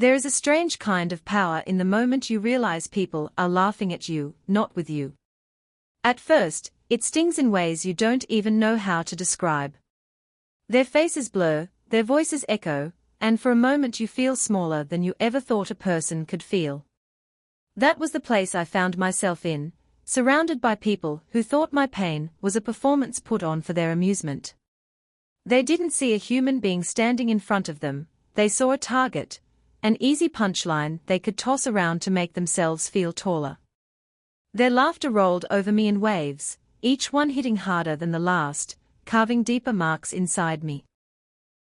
There is a strange kind of power in the moment you realize people are laughing at you, not with you. At first, it stings in ways you don't even know how to describe. Their faces blur, their voices echo, and for a moment you feel smaller than you ever thought a person could feel. That was the place I found myself in, surrounded by people who thought my pain was a performance put on for their amusement. They didn't see a human being standing in front of them, they saw a target, an easy punchline they could toss around to make themselves feel taller. Their laughter rolled over me in waves, each one hitting harder than the last, carving deeper marks inside me.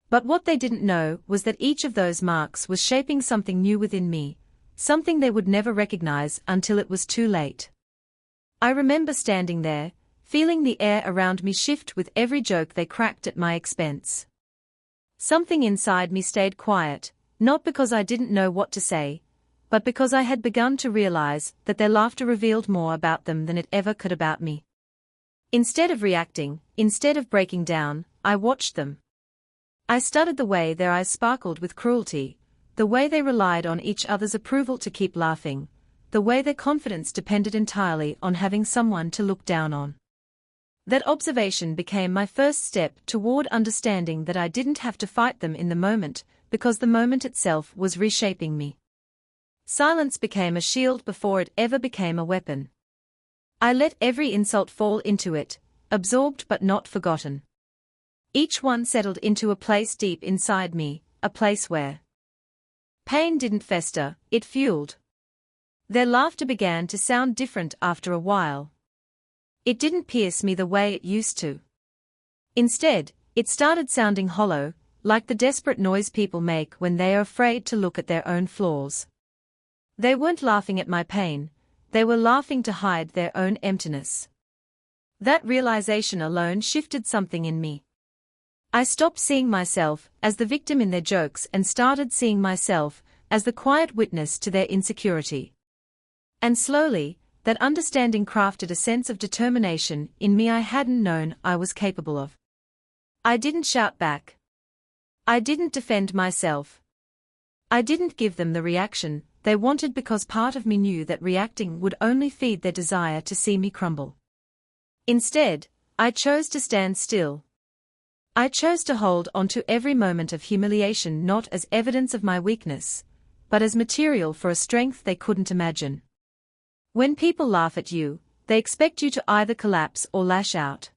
But what they didn't know was that each of those marks was shaping something new within me, something they would never recognize until it was too late. I remember standing there, feeling the air around me shift with every joke they cracked at my expense. Something inside me stayed quiet, not because I didn't know what to say, but because I had begun to realize that their laughter revealed more about them than it ever could about me. Instead of reacting, instead of breaking down, I watched them. I studied the way their eyes sparkled with cruelty, the way they relied on each other's approval to keep laughing, the way their confidence depended entirely on having someone to look down on. That observation became my first step toward understanding that I didn't have to fight them in the moment, because the moment itself was reshaping me. Silence became a shield before it ever became a weapon. I let every insult fall into it, absorbed but not forgotten. Each one settled into a place deep inside me, a place where pain didn't fester, it fueled. Their laughter began to sound different after a while. It didn't pierce me the way it used to. Instead, it started sounding hollow, like the desperate noise people make when they are afraid to look at their own flaws. They weren't laughing at my pain, they were laughing to hide their own emptiness. That realization alone shifted something in me. I stopped seeing myself as the victim in their jokes and started seeing myself as the quiet witness to their insecurity. And slowly, that understanding crafted a sense of determination in me I hadn't known I was capable of. I didn't shout back. I didn't defend myself. I didn't give them the reaction they wanted because part of me knew that reacting would only feed their desire to see me crumble. Instead, I chose to stand still. I chose to hold on to every moment of humiliation not as evidence of my weakness, but as material for a strength they couldn't imagine. When people laugh at you, they expect you to either collapse or lash out.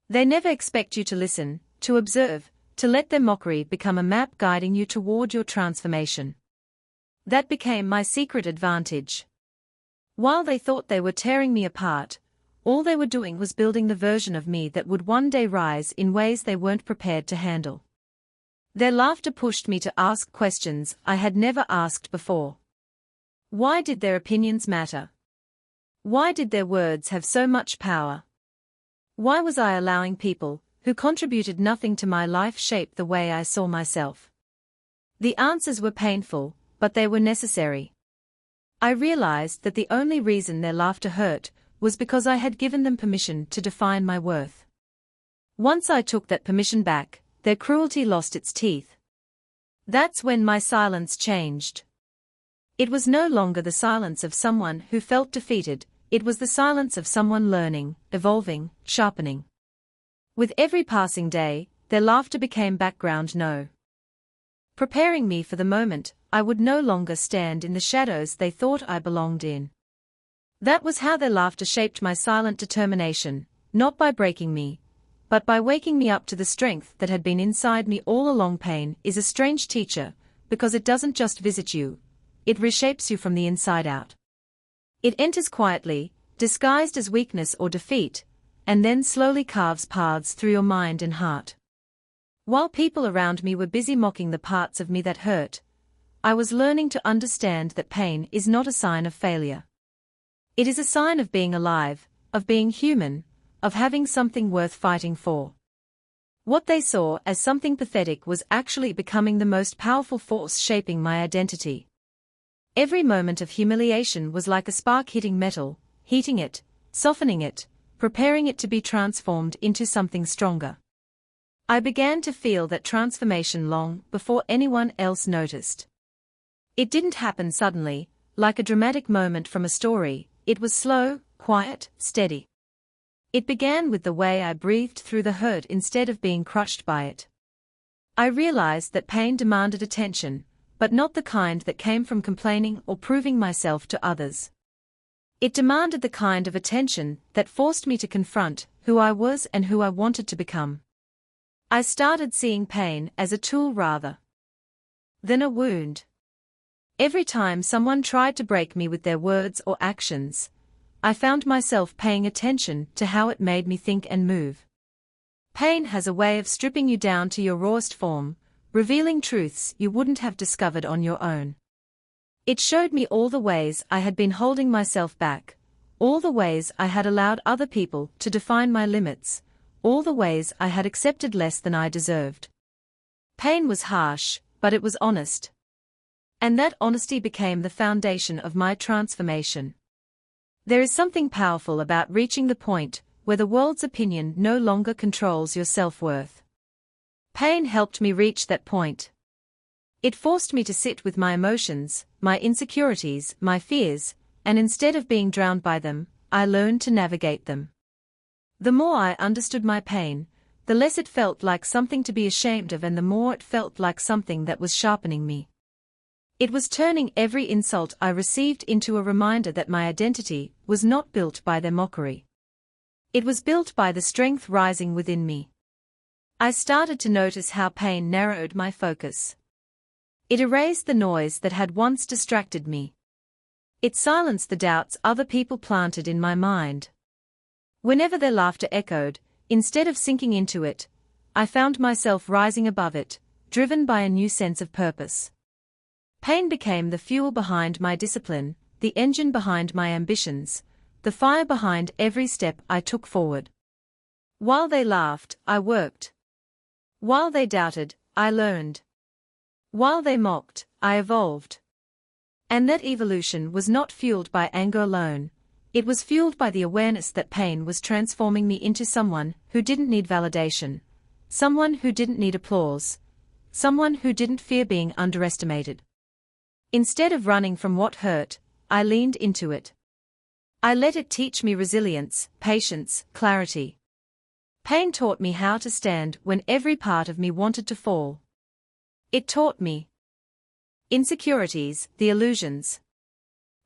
They never expect you to listen, to observe, to let their mockery become a map guiding you toward your transformation. That became my secret advantage. While they thought they were tearing me apart, all they were doing was building the version of me that would one day rise in ways they weren't prepared to handle. Their laughter pushed me to ask questions I had never asked before. Why did their opinions matter? Why did their words have so much power? Why was I allowing people who contributed nothing to my life shape the way I saw myself? The answers were painful, but they were necessary. I realized that the only reason their laughter hurt was because I had given them permission to define my worth. Once I took that permission back, their cruelty lost its teeth. That's when my silence changed. It was no longer the silence of someone who felt defeated, it was the silence of someone learning, evolving, sharpening. With every passing day, their laughter became background noise. Preparing me for the moment I would no longer stand in the shadows they thought I belonged in. That was how their laughter shaped my silent determination, not by breaking me, but by waking me up to the strength that had been inside me all along. Pain is a strange teacher, because it doesn't just visit you, it reshapes you from the inside out. It enters quietly, disguised as weakness or defeat, and then slowly carves paths through your mind and heart. While people around me were busy mocking the parts of me that hurt, I was learning to understand that pain is not a sign of failure. It is a sign of being alive, of being human, of having something worth fighting for. What they saw as something pathetic was actually becoming the most powerful force shaping my identity. Every moment of humiliation was like a spark hitting metal, heating it, softening it, preparing it to be transformed into something stronger. I began to feel that transformation long before anyone else noticed. It didn't happen suddenly, like a dramatic moment from a story. It was slow, quiet, steady. It began with the way I breathed through the hurt instead of being crushed by it. I realized that pain demanded attention, but not the kind that came from complaining or proving myself to others. It demanded the kind of attention that forced me to confront who I was and who I wanted to become. I started seeing pain as a tool rather than a wound. Every time someone tried to break me with their words or actions, I found myself paying attention to how it made me think and move. Pain has a way of stripping you down to your rawest form, revealing truths you wouldn't have discovered on your own. It showed me all the ways I had been holding myself back, all the ways I had allowed other people to define my limits, all the ways I had accepted less than I deserved. Pain was harsh, but it was honest. And that honesty became the foundation of my transformation. There is something powerful about reaching the point where the world's opinion no longer controls your self-worth. Pain helped me reach that point. It forced me to sit with my emotions, my insecurities, my fears, and instead of being drowned by them, I learned to navigate them. The more I understood my pain, the less it felt like something to be ashamed of and the more it felt like something that was sharpening me. It was turning every insult I received into a reminder that my identity was not built by their mockery. It was built by the strength rising within me. I started to notice how pain narrowed my focus. It erased the noise that had once distracted me. It silenced the doubts other people planted in my mind. Whenever their laughter echoed, instead of sinking into it, I found myself rising above it, driven by a new sense of purpose. Pain became the fuel behind my discipline, the engine behind my ambitions, the fire behind every step I took forward. While they laughed, I worked. While they doubted, I learned. While they mocked, I evolved. And that evolution was not fueled by anger alone, it was fueled by the awareness that pain was transforming me into someone who didn't need validation, someone who didn't need applause, someone who didn't fear being underestimated. Instead of running from what hurt, I leaned into it. I let it teach me resilience, patience, clarity. Pain taught me how to stand when every part of me wanted to fall. It taught me insecurities, the illusions.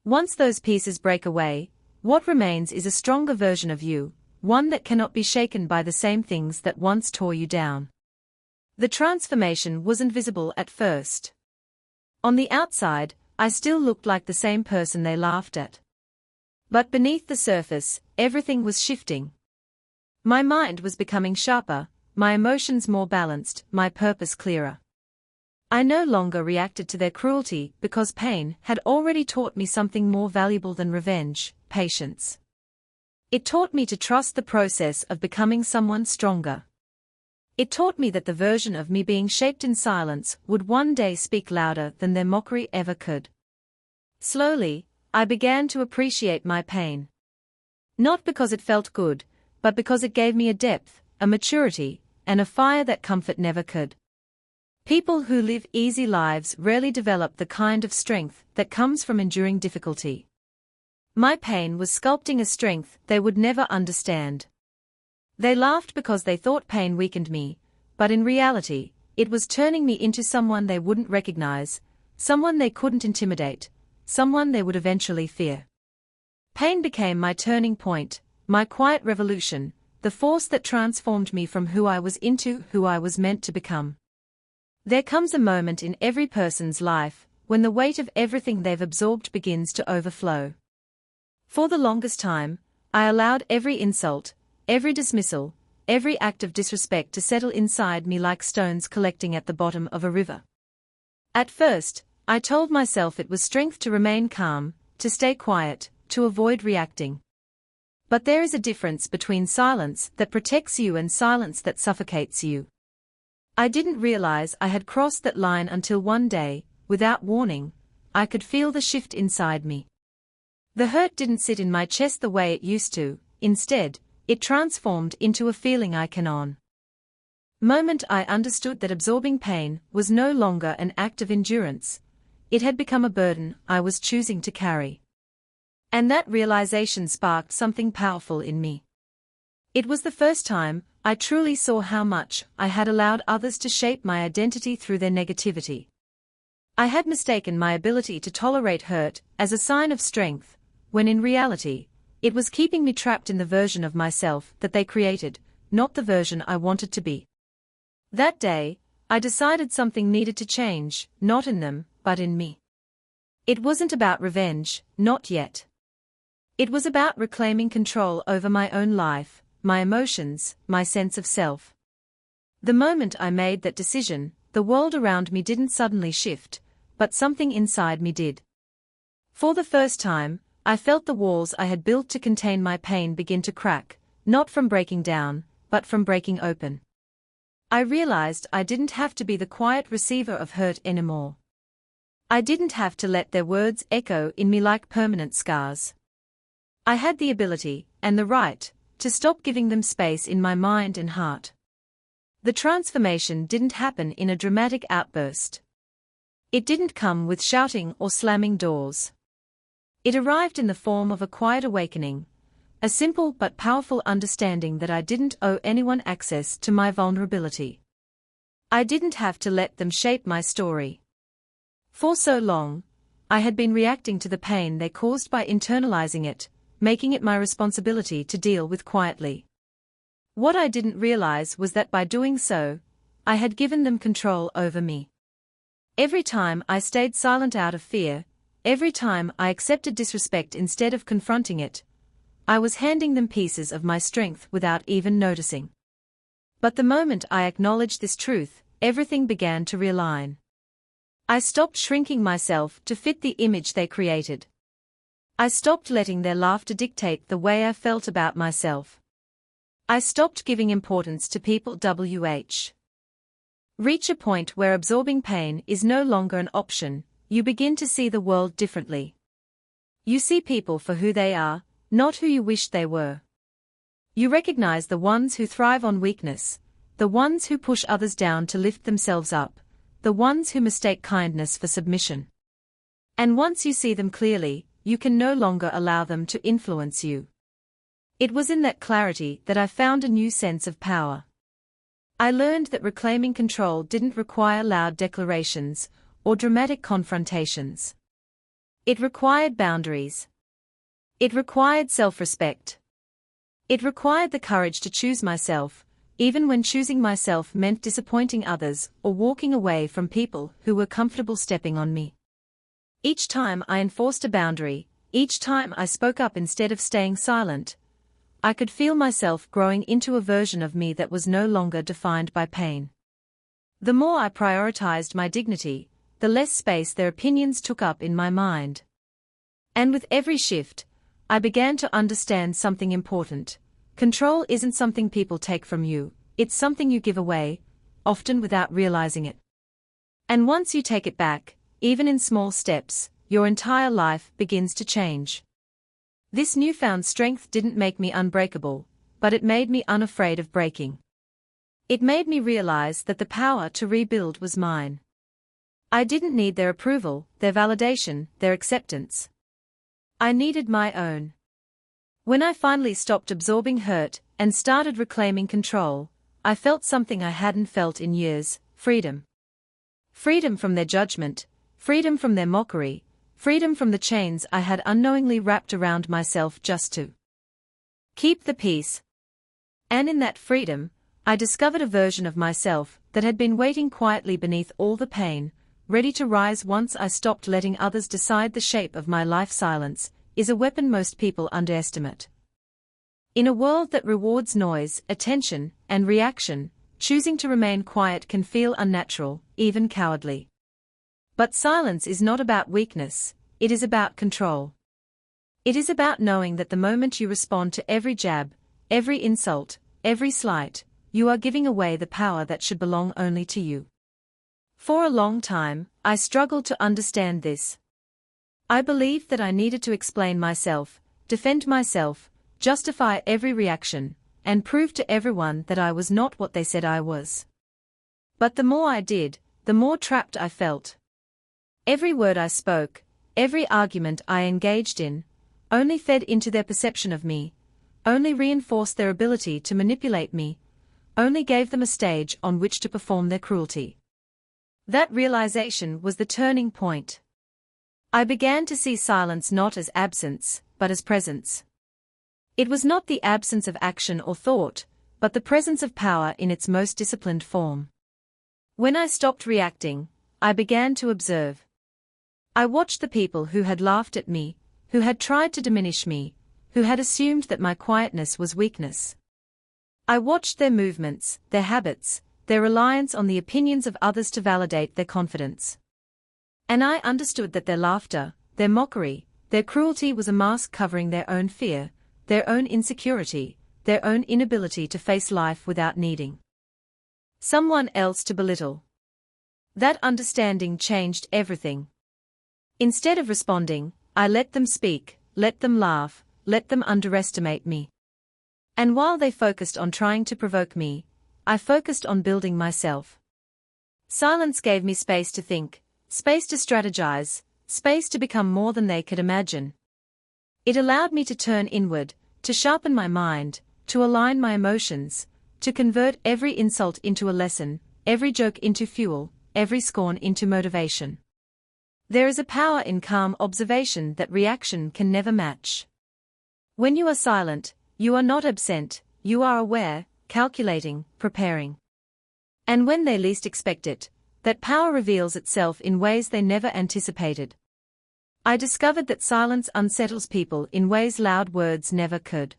Once those pieces break away, what remains is a stronger version of you, one that cannot be shaken by the same things that once tore you down. The transformation wasn't visible at first. On the outside, I still looked like the same person they laughed at. But beneath the surface, everything was shifting. My mind was becoming sharper, my emotions more balanced, my purpose clearer. I no longer reacted to their cruelty because pain had already taught me something more valuable than revenge, patience. It taught me to trust the process of becoming someone stronger. It taught me that the version of me being shaped in silence would one day speak louder than their mockery ever could. Slowly, I began to appreciate my pain. Not because it felt good, but because it gave me a depth, a maturity, and a fire that comfort never could. People who live easy lives rarely develop the kind of strength that comes from enduring difficulty. My pain was sculpting a strength they would never understand. They laughed because they thought pain weakened me, but in reality, it was turning me into someone they wouldn't recognize, someone they couldn't intimidate, someone they would eventually fear. Pain became my turning point, my quiet revolution, the force that transformed me from who I was into who I was meant to become. There comes a moment in every person's life when the weight of everything they've absorbed begins to overflow. For the longest time, I allowed every insult, every dismissal, every act of disrespect to settle inside me like stones collecting at the bottom of a river. At first, I told myself it was strength to remain calm, to stay quiet, to avoid reacting. But there is a difference between silence that protects you and silence that suffocates you. I didn't realize I had crossed that line until one day, without warning, I could feel the shift inside me. The hurt didn't sit in my chest the way it used to, instead, it transformed into a feeling I can moment I understood that absorbing pain was no longer an act of endurance, it had become a burden I was choosing to carry. And that realization sparked something powerful in me. It was the first time I truly saw how much I had allowed others to shape my identity through their negativity. I had mistaken my ability to tolerate hurt as a sign of strength, when in reality, it was keeping me trapped in the version of myself that they created, not the version I wanted to be. That day, I decided something needed to change, not in them, but in me. It wasn't about revenge, not yet. It was about reclaiming control over my own life, my emotions, my sense of self. The moment I made that decision, the world around me didn't suddenly shift, but something inside me did. For the first time, I felt the walls I had built to contain my pain begin to crack, not from breaking down, but from breaking open. I realized I didn't have to be the quiet receiver of hurt anymore. I didn't have to let their words echo in me like permanent scars. I had the ability, and the right, to stop giving them space in my mind and heart. The transformation didn't happen in a dramatic outburst. It didn't come with shouting or slamming doors. It arrived in the form of a quiet awakening, a simple but powerful understanding that I didn't owe anyone access to my vulnerability. I didn't have to let them shape my story. For so long, I had been reacting to the pain they caused by internalizing it, making it my responsibility to deal with quietly. What I didn't realize was that by doing so, I had given them control over me. Every time I stayed silent out of fear, every time I accepted disrespect instead of confronting it, I was handing them pieces of my strength without even noticing. But the moment I acknowledged this truth, everything began to realign. I stopped shrinking myself to fit the image they created. I stopped letting their laughter dictate the way I felt about myself. I stopped giving importance to people reach a point where absorbing pain is no longer an option. You begin to see the world differently. You see people for who they are, not who you wished they were. You recognize the ones who thrive on weakness, the ones who push others down to lift themselves up, the ones who mistake kindness for submission. And once you see them clearly, you can no longer allow them to influence you. It was in that clarity that I found a new sense of power. I learned that reclaiming control didn't require loud declarations or dramatic confrontations. It required boundaries. It required self-respect. It required the courage to choose myself, even when choosing myself meant disappointing others or walking away from people who were comfortable stepping on me. Each time I enforced a boundary, each time I spoke up instead of staying silent, I could feel myself growing into a version of me that was no longer defined by pain. The more I prioritized my dignity, the less space their opinions took up in my mind. And with every shift, I began to understand something important. Control isn't something people take from you, it's something you give away, often without realizing it. And once you take it back, even in small steps, your entire life begins to change. This newfound strength didn't make me unbreakable, but it made me unafraid of breaking. It made me realize that the power to rebuild was mine. I didn't need their approval, their validation, their acceptance. I needed my own. When I finally stopped absorbing hurt and started reclaiming control, I felt something I hadn't felt in years: freedom. Freedom from their judgment, freedom from their mockery, freedom from the chains I had unknowingly wrapped around myself just to keep the peace. And in that freedom, I discovered a version of myself that had been waiting quietly beneath all the pain, ready to rise once I stopped letting others decide the shape of my life. Silence is a weapon most people underestimate. In a world that rewards noise, attention, and reaction, choosing to remain quiet can feel unnatural, even cowardly. But silence is not about weakness, it is about control. It is about knowing that the moment you respond to every jab, every insult, every slight, you are giving away the power that should belong only to you. For a long time, I struggled to understand this. I believed that I needed to explain myself, defend myself, justify every reaction, and prove to everyone that I was not what they said I was. But the more I did, the more trapped I felt. Every word I spoke, every argument I engaged in, only fed into their perception of me, only reinforced their ability to manipulate me, only gave them a stage on which to perform their cruelty. That realization was the turning point. I began to see silence not as absence, but as presence. It was not the absence of action or thought, but the presence of power in its most disciplined form. When I stopped reacting, I began to observe. I watched the people who had laughed at me, who had tried to diminish me, who had assumed that my quietness was weakness. I watched their movements, their habits, their reliance on the opinions of others to validate their confidence. And I understood that their laughter, their mockery, their cruelty was a mask covering their own fear, their own insecurity, their own inability to face life without needing someone else to belittle. That understanding changed everything. Instead of responding, I let them speak, let them laugh, let them underestimate me. And while they focused on trying to provoke me, I focused on building myself. Silence gave me space to think, space to strategize, space to become more than they could imagine. It allowed me to turn inward, to sharpen my mind, to align my emotions, to convert every insult into a lesson, every joke into fuel, every scorn into motivation. There is a power in calm observation that reaction can never match. When you are silent, you are not absent, you are aware, calculating, preparing. And when they least expect it, that power reveals itself in ways they never anticipated. I discovered that silence unsettles people in ways loud words never could.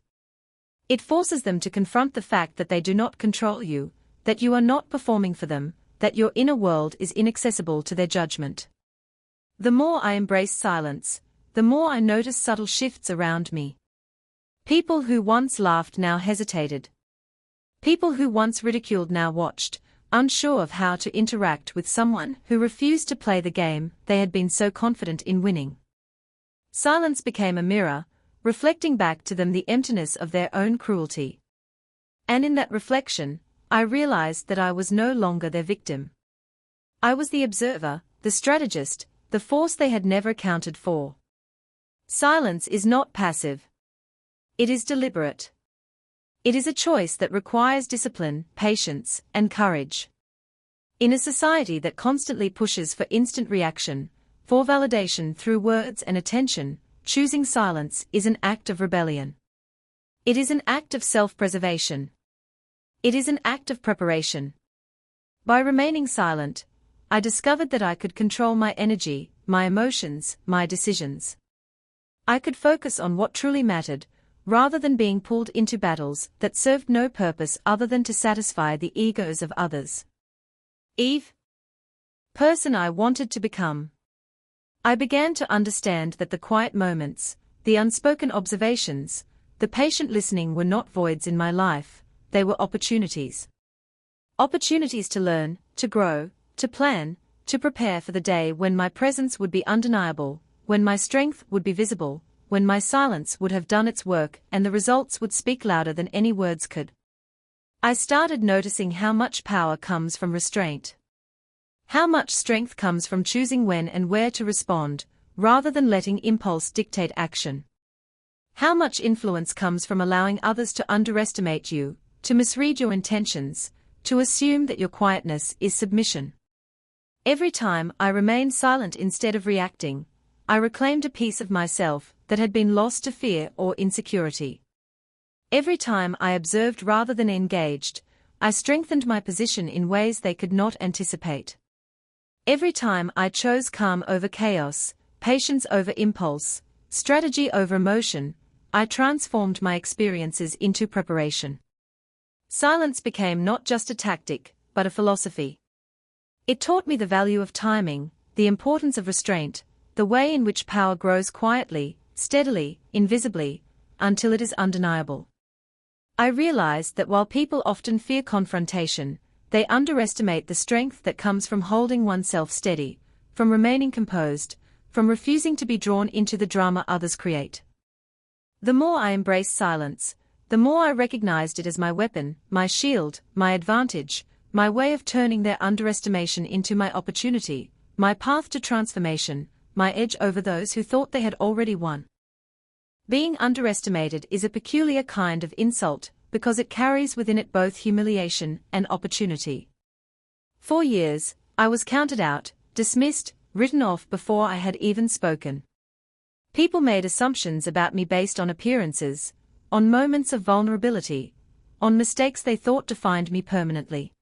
It forces them to confront the fact that they do not control you, that you are not performing for them, that your inner world is inaccessible to their judgment. The more I embraced silence, the more I noticed subtle shifts around me. People who once laughed now hesitated. People who once ridiculed now watched, unsure of how to interact with someone who refused to play the game they had been so confident in winning. Silence became a mirror, reflecting back to them the emptiness of their own cruelty. And in that reflection, I realized that I was no longer their victim. I was the observer, the strategist, the force they had never accounted for. Silence is not passive. It is deliberate. It is a choice that requires discipline, patience, and courage. In a society that constantly pushes for instant reaction, for validation through words and attention, choosing silence is an act of rebellion. It is an act of self-preservation. It is an act of preparation. By remaining silent, I discovered that I could control my energy, my emotions, my decisions. I could focus on what truly mattered, rather than being pulled into battles that served no purpose other than to satisfy the egos of others. Eve. Person I wanted to become. I began to understand that the quiet moments, the unspoken observations, the patient listening were not voids in my life, they were opportunities. Opportunities to learn, to grow, to plan, to prepare for the day when my presence would be undeniable, when my strength would be visible, when my silence would have done its work and the results would speak louder than any words could. I started noticing how much power comes from restraint. How much strength comes from choosing when and where to respond, rather than letting impulse dictate action. How much influence comes from allowing others to underestimate you, to misread your intentions, to assume that your quietness is submission. Every time I remained silent instead of reacting, I reclaimed a piece of myself that had been lost to fear or insecurity. Every time I observed rather than engaged, I strengthened my position in ways they could not anticipate. Every time I chose calm over chaos, patience over impulse, strategy over emotion, I transformed my experiences into preparation. Silence became not just a tactic, but a philosophy. It taught me the value of timing, the importance of restraint, the way in which power grows quietly, steadily, invisibly, until it is undeniable. I realized that while people often fear confrontation, they underestimate the strength that comes from holding oneself steady, from remaining composed, from refusing to be drawn into the drama others create. The more I embraced silence, the more I recognized it as my weapon, my shield, my advantage, my way of turning their underestimation into my opportunity, my path to transformation, my edge over those who thought they had already won. Being underestimated is a peculiar kind of insult because it carries within it both humiliation and opportunity. For years, I was counted out, dismissed, written off before I had even spoken. People made assumptions about me based on appearances, on moments of vulnerability, on mistakes they thought defined me permanently.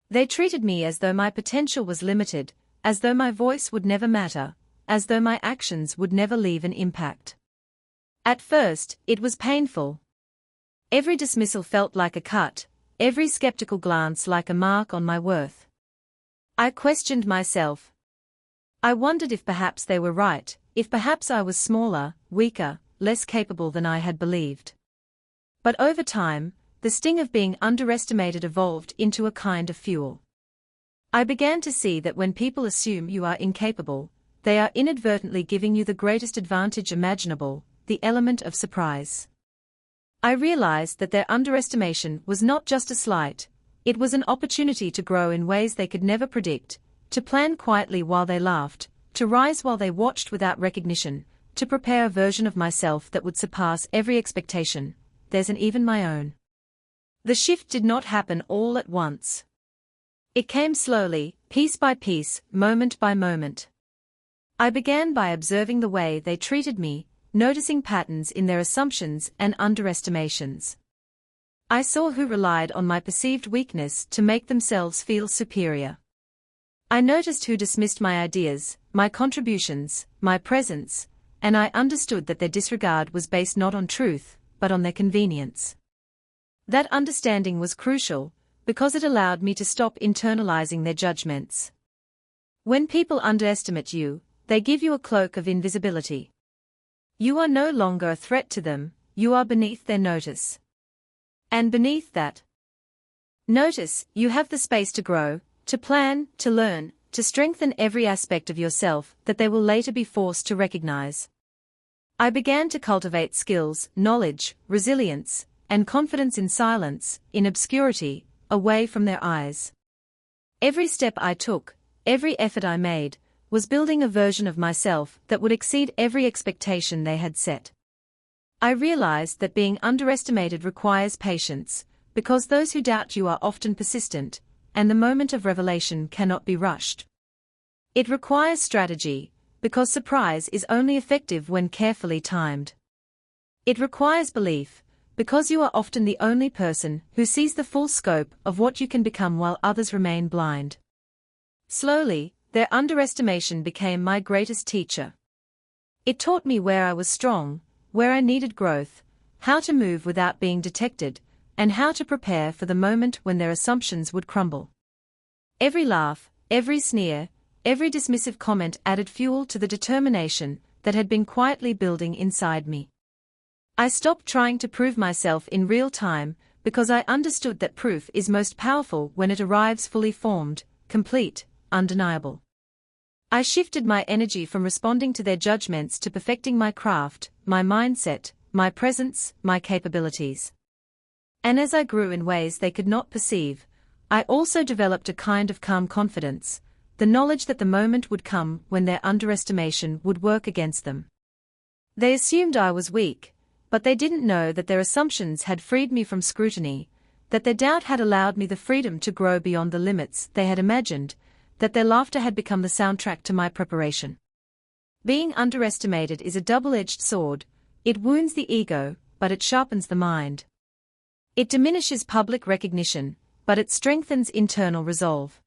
They treated me as though my potential was limited, as though my voice would never matter, as though my actions would never leave an impact. At first, it was painful. Every dismissal felt like a cut, every skeptical glance like a mark on my worth. I questioned myself. I wondered if perhaps they were right, if perhaps I was smaller, weaker, less capable than I had believed. But over time, the sting of being underestimated evolved into a kind of fuel. I began to see that when people assume you are incapable, they are inadvertently giving you the greatest advantage imaginable, the element of surprise. I realized that their underestimation was not just a slight, it was an opportunity to grow in ways they could never predict, to plan quietly while they laughed, to rise while they watched without recognition, to prepare a version of myself that would surpass every expectation, theirs and even my own. The shift did not happen all at once. It came slowly, piece by piece, moment by moment. I began by observing the way they treated me, noticing patterns in their assumptions and underestimations. I saw who relied on my perceived weakness to make themselves feel superior. I noticed who dismissed my ideas, my contributions, my presence, and I understood that their disregard was based not on truth, but on their convenience. That understanding was crucial, because it allowed me to stop internalizing their judgments. When people underestimate you, they give you a cloak of invisibility. You are no longer a threat to them, you are beneath their notice. And beneath that notice, you have the space to grow, to plan, to learn, to strengthen every aspect of yourself that they will later be forced to recognize. I began to cultivate skills, knowledge, resilience, and confidence in silence, in obscurity, away from their eyes. Every step I took, every effort I made, was building a version of myself that would exceed every expectation they had set. I realized that being underestimated requires patience, because those who doubt you are often persistent, and the moment of revelation cannot be rushed. It requires strategy, because surprise is only effective when carefully timed. It requires belief, because you are often the only person who sees the full scope of what you can become while others remain blind. Slowly, their underestimation became my greatest teacher. It taught me where I was strong, where I needed growth, how to move without being detected, and how to prepare for the moment when their assumptions would crumble. Every laugh, every sneer, every dismissive comment added fuel to the determination that had been quietly building inside me. I stopped trying to prove myself in real time, because I understood that proof is most powerful when it arrives fully formed, complete, undeniable. I shifted my energy from responding to their judgments to perfecting my craft, my mindset, my presence, my capabilities. And as I grew in ways they could not perceive, I also developed a kind of calm confidence, the knowledge that the moment would come when their underestimation would work against them. They assumed I was weak, but they didn't know that their assumptions had freed me from scrutiny, that their doubt had allowed me the freedom to grow beyond the limits they had imagined, that their laughter had become the soundtrack to my preparation. Being underestimated is a double-edged sword. It wounds the ego, but it sharpens the mind. It diminishes public recognition, but it strengthens internal resolve.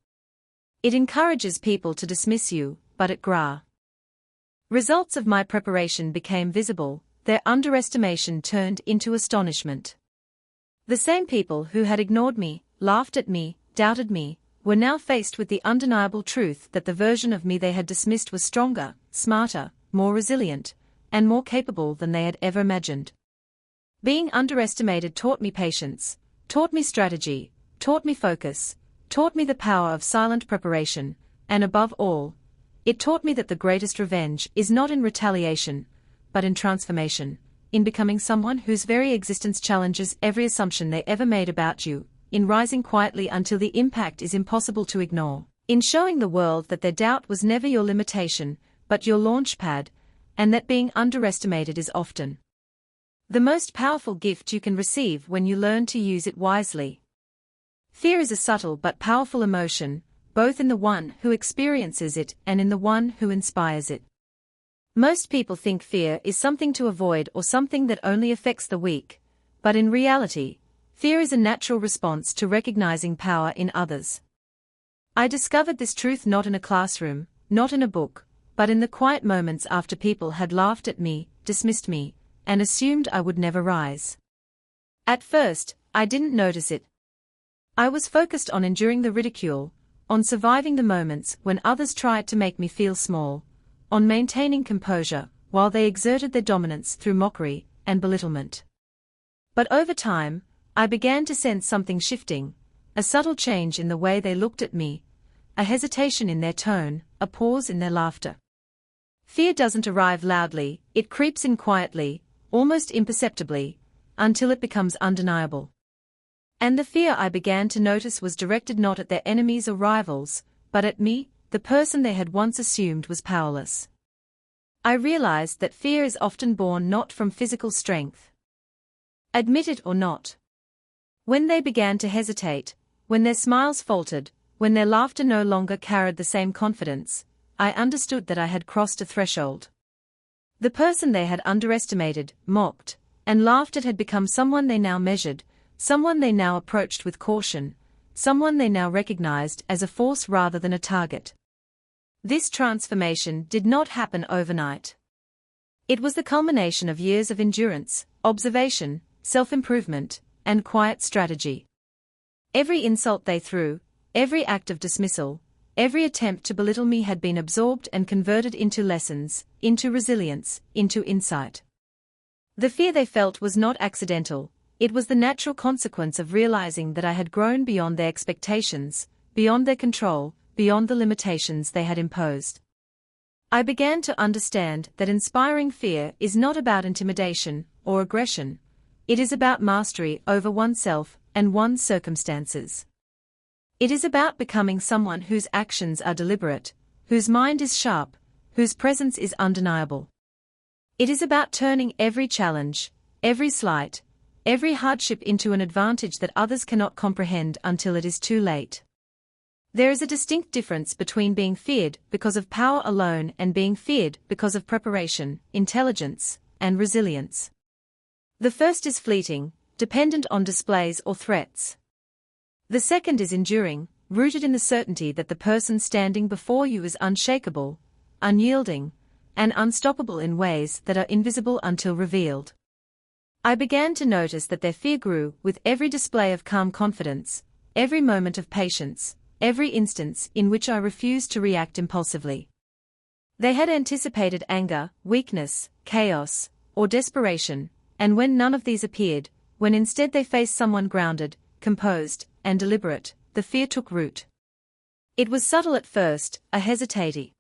It encourages people to dismiss you, but it results of my preparation became visible, their underestimation turned into astonishment. The same people who had ignored me, laughed at me, doubted me, were now faced with the undeniable truth that the version of me they had dismissed was stronger, smarter, more resilient, and more capable than they had ever imagined. Being underestimated taught me patience, taught me strategy, taught me focus, taught me the power of silent preparation, and above all, it taught me that the greatest revenge is not in retaliation, but in transformation, in becoming someone whose very existence challenges every assumption they ever made about you, in rising quietly until the impact is impossible to ignore, in showing the world that their doubt was never your limitation, but your launch pad, and that being underestimated is often the most powerful gift you can receive when you learn to use it wisely. Fear is a subtle but powerful emotion, both in the one who experiences it and in the one who inspires it. Most people think fear is something to avoid or something that only affects the weak, but in reality, fear is a natural response to recognizing power in others. I discovered this truth not in a classroom, not in a book, but in the quiet moments after people had laughed at me, dismissed me, and assumed I would never rise. At first, I didn't notice it. I was focused on enduring the ridicule, on surviving the moments when others tried to make me feel small, on maintaining composure while they exerted their dominance through mockery and belittlement. But over time, I began to sense something shifting, a subtle change in the way they looked at me, a hesitation in their tone, a pause in their laughter. Fear doesn't arrive loudly, it creeps in quietly, almost imperceptibly, until it becomes undeniable. And the fear I began to notice was directed not at their enemies or rivals, but at me, the person they had once assumed was powerless. I realized that fear is often born not from physical strength. Admit it or not. When they began to hesitate, when their smiles faltered, when their laughter no longer carried the same confidence, I understood that I had crossed a threshold. The person they had underestimated, mocked, and laughed at had become someone they now measured, someone they now approached with caution, someone they now recognized as a force rather than a target. This transformation did not happen overnight. It was the culmination of years of endurance, observation, self-improvement, and quiet strategy. Every insult they threw, every act of dismissal, every attempt to belittle me had been absorbed and converted into lessons, into resilience, into insight. The fear they felt was not accidental, it was the natural consequence of realizing that I had grown beyond their expectations, beyond their control, beyond the limitations they had imposed. I began to understand that inspiring fear is not about intimidation or aggression, it is about mastery over oneself and one's circumstances. It is about becoming someone whose actions are deliberate, whose mind is sharp, whose presence is undeniable. It is about turning every challenge, every slight, every hardship into an advantage that others cannot comprehend until it is too late. There is a distinct difference between being feared because of power alone and being feared because of preparation, intelligence, and resilience. The first is fleeting, dependent on displays or threats. The second is enduring, rooted in the certainty that the person standing before you is unshakable, unyielding, and unstoppable in ways that are invisible until revealed. I began to notice that their fear grew with every display of calm confidence, every moment of patience, every instance in which I refused to react impulsively. They had anticipated anger, weakness, chaos, or desperation, and when none of these appeared, when instead they faced someone grounded, composed, and deliberate, the fear took root. It was subtle at first, a hesitating